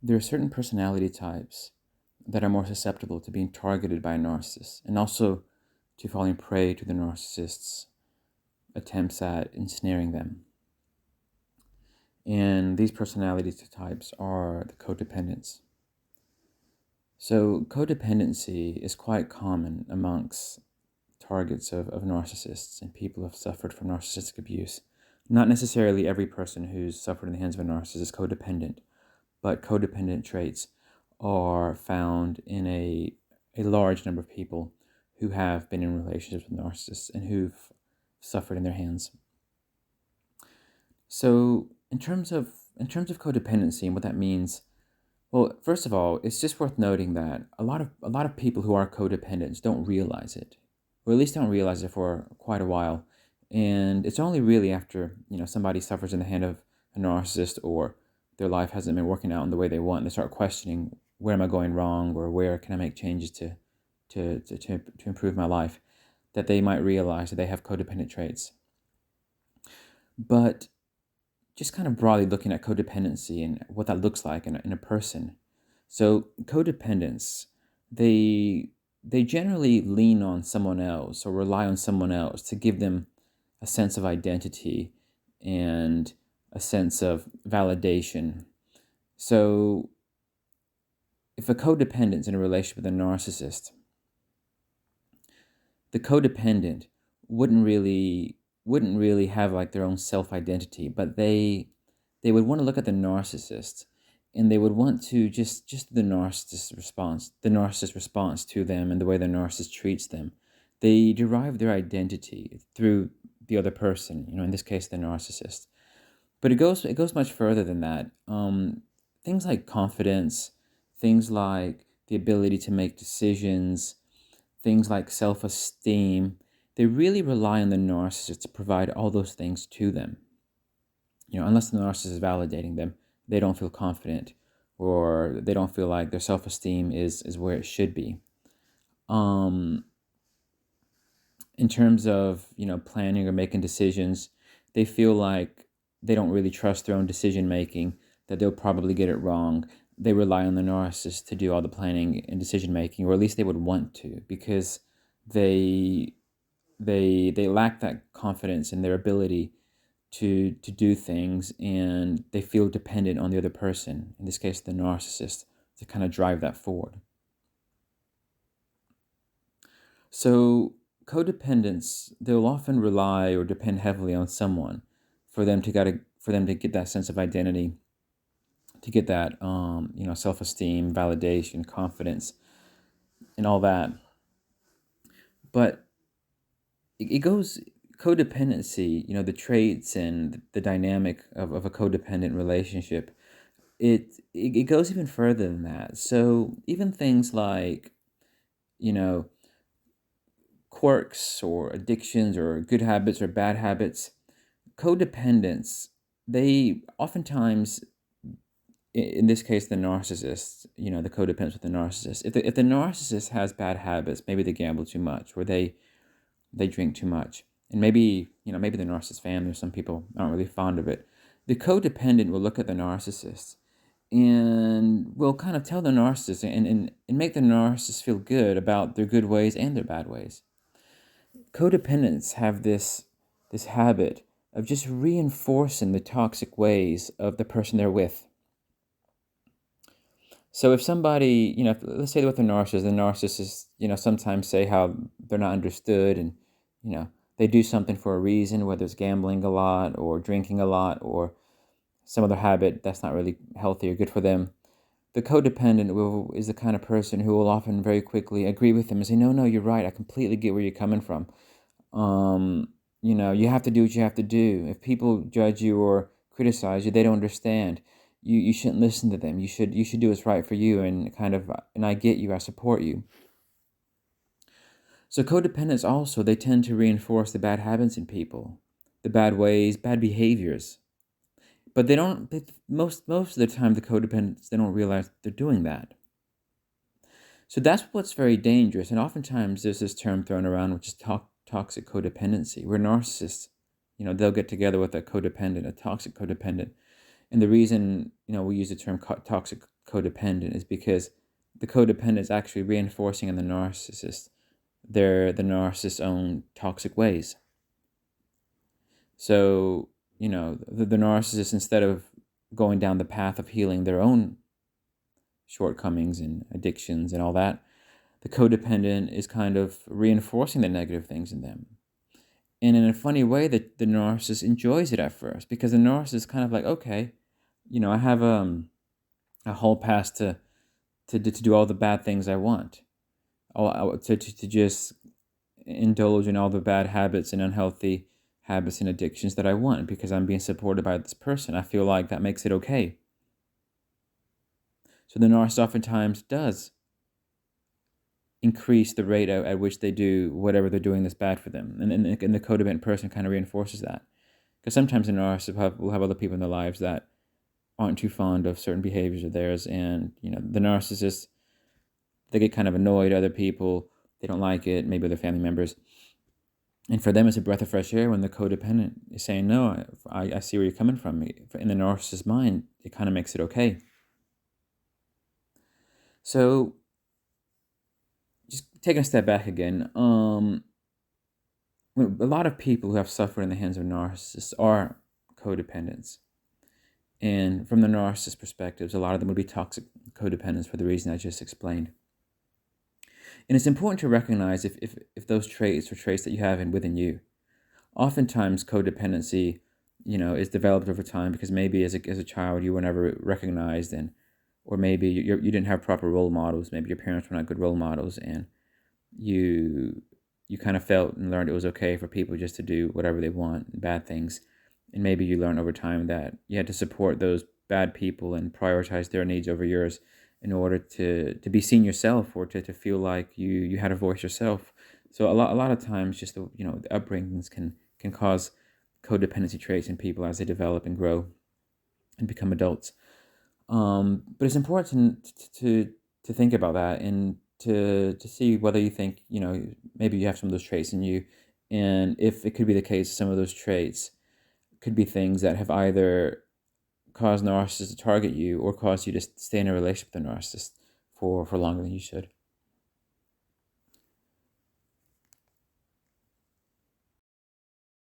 there are certain personality types that are more susceptible to being targeted by a narcissist and also to falling prey to the narcissist's attempts at ensnaring them. And these personality types are the codependents. So codependency is quite common amongst targets of narcissists and people who have suffered from narcissistic abuse. Not necessarily every person who's suffered in the hands of a narcissist is codependent, but codependent traits are found in a large number of people who have been in relationships with narcissists and who've suffered in their hands. So in terms of codependency and what that means, well, first of all, it's just worth noting that a lot of people who are codependents don't realize it, or at least don't realize it for quite a while. And it's only really after somebody suffers in the hand of a narcissist, or their life hasn't been working out in the way they want, and they start questioning, where am I going wrong, or where can I make changes to improve my life, that they might realize that they have codependent traits. But just kind of broadly looking at codependency and what that looks like in a person. So codependents, they generally lean on someone else or rely on someone else to give them a sense of identity and a sense of validation. So if a codependent's in a relationship with a narcissist, the codependent wouldn't really have like their own self-identity, but they would want to look at the narcissist, and they would want to just the narcissist response to them and the way the narcissist treats them. They derive their identity through the other person, in this case the narcissist. But it goes much further than that. Things like confidence, things like the ability to make decisions, things like self-esteem, they really rely on the narcissist to provide all those things to them. Unless the narcissist is validating them, they don't feel confident, or they don't feel like their self-esteem is where it should be. In terms of, planning or making decisions, they feel like they don't really trust their own decision making, that they'll probably get it wrong. They rely on the narcissist to do all the planning and decision making, or at least they would want to, because they lack that confidence in their ability to do things, and they feel dependent on the other person, in this case the narcissist, to kind of drive that forward. So codependents, they'll often rely or depend heavily on someone for them to get that sense of identity, to get that self-esteem, validation, confidence, and all that. But it goes codependency, the traits and the dynamic of a codependent relationship, it goes even further than that. So even things like, quirks or addictions or good habits or bad habits, codependents, they oftentimes, in this case, the narcissist, the codependents with the narcissist, if the narcissist has bad habits, maybe they gamble too much, or they drink too much, and maybe the narcissist family or some people aren't really fond of it, the codependent will look at the narcissist and will kind of tell the narcissist and make the narcissist feel good about their good ways and their bad ways. Codependents have this habit of just reinforcing the toxic ways of the person they're with. So if somebody, let's say they're with the narcissist, sometimes say how they're not understood, and, they do something for a reason, whether it's gambling a lot or drinking a lot or some other habit that's not really healthy or good for them. The codependent is the kind of person who will often very quickly agree with them and say, no, you're right. I completely get where you're coming from. You have to do what you have to do. If people judge you or criticize you, they don't understand. You shouldn't listen to them. You should do what's right for you, and I get you. I support you. So codependents also, they tend to reinforce the bad habits in people, the bad ways, bad behaviors. But most of the time, the codependents, they don't realize they're doing that. So that's what's very dangerous. And oftentimes there's this term thrown around, which is toxic codependency, where narcissists, they'll get together with a codependent, a toxic codependent, And the reason, we use the term toxic codependent is because the codependent is actually reinforcing in the narcissist the narcissist's own toxic ways. So, the narcissist, instead of going down the path of healing their own shortcomings and addictions and all that, the codependent is kind of reinforcing the negative things in them. And in a funny way, the narcissist enjoys it at first, because the narcissist is kind of like, okay, I have a whole past to do all the bad things I want, to just indulge in all the bad habits and unhealthy habits and addictions that I want, because I'm being supported by this person. I feel like that makes it okay. So the narcissist oftentimes does increase the rate at which they do whatever they're doing that's bad for them. And the codependent person kind of reinforces that. Because sometimes the narcissist will have other people in their lives that aren't too fond of certain behaviors of theirs. And, the narcissist, they get kind of annoyed at other people. They don't like it, maybe other family members. And for them, it's a breath of fresh air when the codependent is saying, no, I see where you're coming from. In the narcissist's mind, it kind of makes it okay. So, just taking a step back again, a lot of people who have suffered in the hands of narcissists are codependents. And from the narcissist perspectives, a lot of them would be toxic codependents for the reason I just explained. And it's important to recognize if those traits are traits that you have within you. Oftentimes, codependency, is developed over time because maybe as a child you were never recognized, or maybe you didn't have proper role models. Maybe your parents were not good role models, and you kind of felt and learned it was okay for people just to do whatever they want, bad things. And maybe you learn over time that you had to support those bad people and prioritize their needs over yours in order to be seen yourself, or to feel like you had a voice yourself. So a lot of times, just the upbringings can cause codependency traits in people as they develop and grow and become adults. But it's important to think about that, and to see whether you think, maybe you have some of those traits in you. And if it could be the case, some of those traits could be things that have either caused narcissists to target you, or caused you to stay in a relationship with a narcissist for longer than you should.